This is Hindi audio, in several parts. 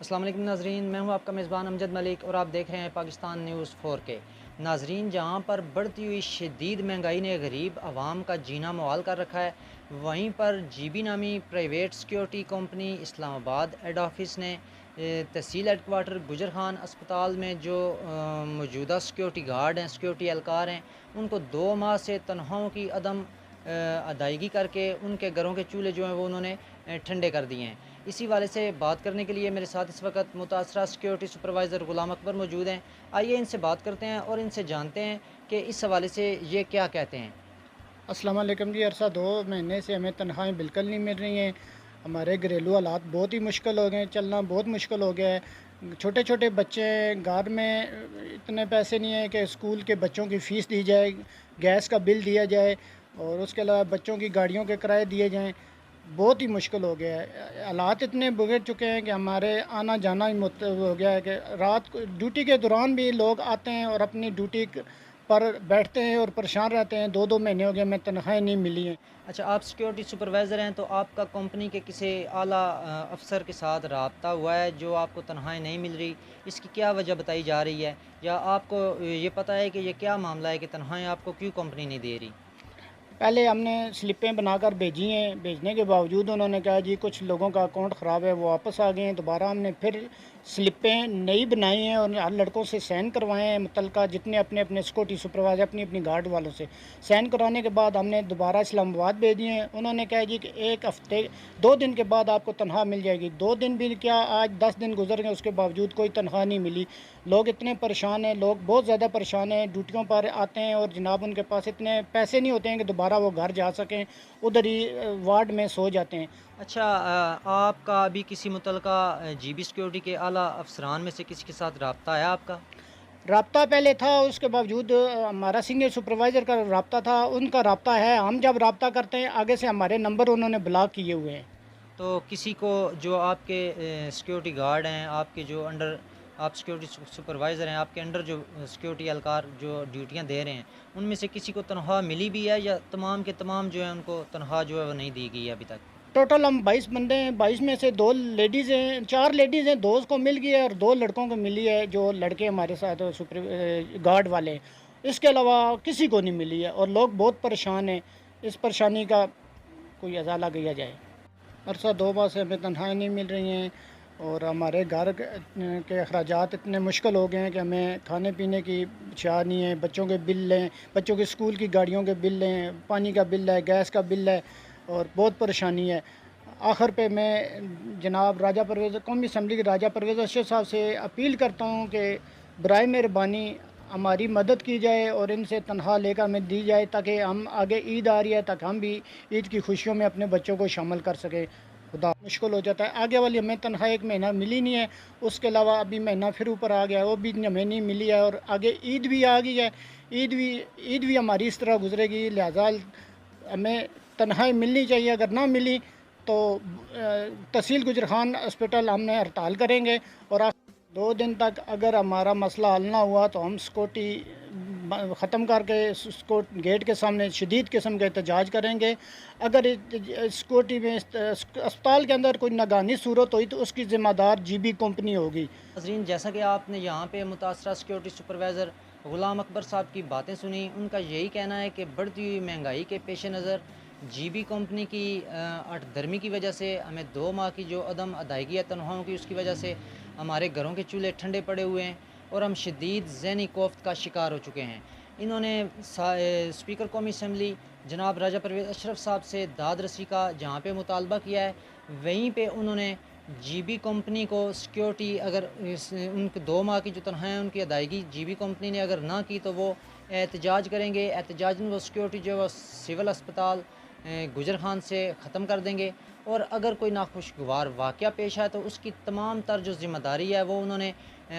अस्सलाम वालेकुम नाज़रीन, मैं हूं आपका मेज़बान अमजद मलिक और आप देख रहे हैं पाकिस्तान न्यूज़ 4K। नाज़रीन, जहां पर बढ़ती हुई शदीद महंगाई ने गरीब आवाम का जीना मुहाल कर रखा है, वहीं पर जीबी नामी private security company Islamabad head office ने तहसील हेडक्वार्टर गुजर खान अस्पताल में जो मौजूदा सिक्योरिटी गार्ड हैं, सिक्योरिटी एहलकार हैं, उनको 2 माह से तनख्वाहों की अदम अदायगी करके उनके घरों के चूल्हे जो हैं वो उन्होंने ठंडे कर दिए हैं। इसी वाले से बात करने के लिए मेरे साथ इस वक्त मुतासरा सिक्योरिटी सुपरवाइज़र ग़ुलाम अकबर मौजूद हैं। आइए इनसे बात करते हैं और इनसे जानते हैं कि इस हवाले से ये क्या कहते हैं। अस्सलाम वालेकुम जी। अरसा 2 महीने से हमें तनख्वाहें बिल्कुल नहीं मिल रही हैं। हमारे घरेलू हालात बहुत ही मुश्किल हो गए हैं, चलना बहुत मुश्किल हो गया है। छोटे-छोटे बच्चे हैं, घर में इतने पैसे नहीं हैं कि स्कूल के बच्चों की फ़ीस दी जाए, गैस का बिल दिया जाए और उसके अलावा बच्चों की गाड़ियों के किराए दिए जाएँ। बहुत ही मुश्किल हो गया है। हालात इतने बिगड़ चुके हैं कि हमारे आना-जाना ही हो गया है कि रात को ड्यूटी के दौरान भी लोग आते हैं और अपनी ड्यूटी पर बैठते हैं और परेशान रहते हैं। 2-2 महीने हो गए, हमें तनख्वाहें नहीं मिली हैं। अच्छा, आप सिक्योरिटी सुपरवाइज़र हैं, तो आपका कंपनी के किसी आला अफ़सर के साथ रब्ता हुआ है जो आपको तनख्वाहें नहीं मिल रही? इसकी क्या वजह बताई जा रही है? या आपको ये पता है कि ये क्या मामला है कि तनख्वाहें आपको क्यों कंपनी नहीं दे रही? पहले हमने स्लिपें बनाकर भेजी हैं, भेजने के बावजूद उन्होंने कहा जी कुछ लोगों का अकाउंट ख़राब है, वो वापस आ गए हैं। दोबारा हमने फिर स्लिपें नई बनाई हैं और हर लड़कों से साइन करवाए हैं, मुतलका जितने अपने-अपने सिक्योरिटी सुपरवाइज़र अपनी-अपनी गार्ड वालों से। साइन करवाने के बाद हमने दोबारा इस्लामाबाद भेज दिए हैं। उन्होंने कहा जी कि 1 हफ़्ते 2 दिन के बाद आपको तनख्वाह मिल जाएगी। 2 दिन भी क्या, आज 10 दिन गुज़र गए, उसके बावजूद कोई तनख्वाह नहीं मिली। लोग इतने परेशान हैं, लोग बहुत ज़्यादा परेशान हैं, ड्यूटियों पर आते हैं और जनाब उनके पास इतने पैसे नहीं होते हैं कि दोबारा वो घर जा सकें, उधर ही वार्ड में सो जाते हैं। अच्छा, आपका अभी किसी मुतलका जीबी सिक्योरिटी के आला अफ़सरान में से किसी के साथ रब्ता है आपका? राब्ता पहले था, उसके बावजूद हमारा सीनियर सुपरवाइज़र का राब्ता था, उनका राब्ता है। हम जब राब्ता करते हैं, आगे से हमारे नंबर उन्होंने ब्लॉक किए हुए हैं। तो किसी को जो आपके सिक्योरिटी गार्ड हैं, आपके जो अंडर आप सिक्योरिटी सुपरवाइज़र हैं, आपके अंडर जो सिक्योरिटी एहलकार जो ड्यूटियाँ दे रहे हैं, उनमें से किसी को तनख्वाह मिली भी है या तमाम के तमाम जो हैं उनको तनख्वाह जो है वो नहीं दी गई है अभी तक? टोटल हम 22 बंदे हैं, 22 में से 2 लेडीज़ हैं, 4 लेडीज़ हैं, 2 को मिल गई है और 2 लड़कों को मिली है, जो लड़के हमारे साथ गार्ड वाले हैं। इसके अलावा किसी को नहीं मिली है और लोग बहुत परेशान हैं। इस परेशानी का कोई अज़ाला किया जाए। अरसा 2 माह से हमें तनख्वाहें नहीं मिल रही हैं और हमारे घर के अखराजात इतने मुश्किल हो गए हैं कि हमें खाने-पीने की चाह नहीं है, बच्चों के बिल हैं, बच्चों के स्कूल की गाड़ियों के बिल हैं, पानी का बिल है, गैस का बिल है और बहुत परेशानी है। आखिर पे मैं जनाब राजा परवेज़ कौमी असम्बली के राजा परवेज़ अरशद साहब से अपील करता हूँ कि बराए मेहरबानी हमारी मदद की जाए और इनसे तनख्वाह लेकर हमें दी जाए ताकि हम आगे ईद आ रही है, ताकि हम भी ईद की खुशियों में अपने बच्चों को शामिल कर सकें। खुदा मुश्किल हो जाता है। आगे वाली हमें तनख्वाह 1 महीना मिली नहीं है, उसके अलावा अभी महीना फिर ऊपर आ गया है, वो भी हमें नहीं मिली है और आगे ईद भी आ गई है। ईद भी ईद भी हमारी इस तरह गुज़रेगी, लिहाज़ा हमें तनख्वाहें मिलनी चाहिए। अगर ना मिली तो तहसील गुजर खान हॉस्पिटल हमने हड़ताल करेंगे और 2 दिन तक अगर हमारा मसला हल ना हुआ तो हम सिक्योरिटी ख़त्म करके उसको गेट के सामने शदीद किस्म का एहतजाज करेंगे। अगर सिक्योरिटी में अस्पताल के अंदर कोई नागानी सूरत हुई तो उसकी ज़िम्मेदार जीबी कंपनी होगी। नाज़रीन, जैसा कि आपने यहाँ पे मुतासरा सिक्योरिटी सुपरवाइज़र ग़ुलाम अकबर साहब की बातें सुनी, उनका यही कहना है कि बढ़ती हुई महंगाई के पेश नज़र जीबी कंपनी की हठधर्मी की वजह से हमें 2 माह की जो अदम अदायगी है तनख्वाहों की, उसकी वजह से हमारे घरों के चूल्हे ठंडे पड़े हुए हैं और हम शदीद ज़हनी कोफ्त का शिकार हो चुके हैं। इन्होंने स्पीकर कौमी असम्बली जनाब राजा परवेज़ अशरफ साहब से दाद रसी का जहाँ पे मुतालबा किया है, वहीं पे उन्होंने जीबी कंपनी को सिक्योरिटी अगर उनके 2 माह की जो तनख्वाह है उनकी अदायगी जीबी कंपनी ने अगर ना की तो वो एहतजाज करेंगे। एहतजाजन वो सिक्योरिटी जो है वो सिविल अस्पताल गुजर खान से ख़त्म कर देंगे और अगर कोई नाखुशगवार वाक़या पेश आए तो उसकी तमाम तर जो ज़िम्मेदारी है वो उन्होंने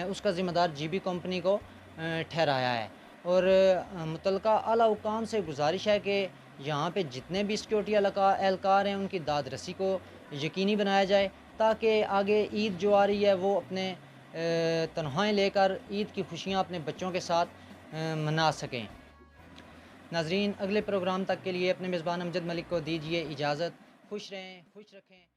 उसका ज़िम्मेदार जीबी कंपनी को ठहराया है। और मुतलका आला हुकाम से गुजारिश है कि यहाँ पे जितने भी सिक्योरिटी एहलकार हैं उनकी दाद रसी को यकीनी बनाया जाए ताकि आगे ईद जो आ रही है वो अपने तनख्वाहें लेकर ईद की खुशियाँ अपने बच्चों के साथ मना सकें। नाज़रीन, अगले प्रोग्राम तक के लिए अपने मेज़बान अमजद मलिक को दीजिए इजाज़त। खुश रहें, खुश रखें।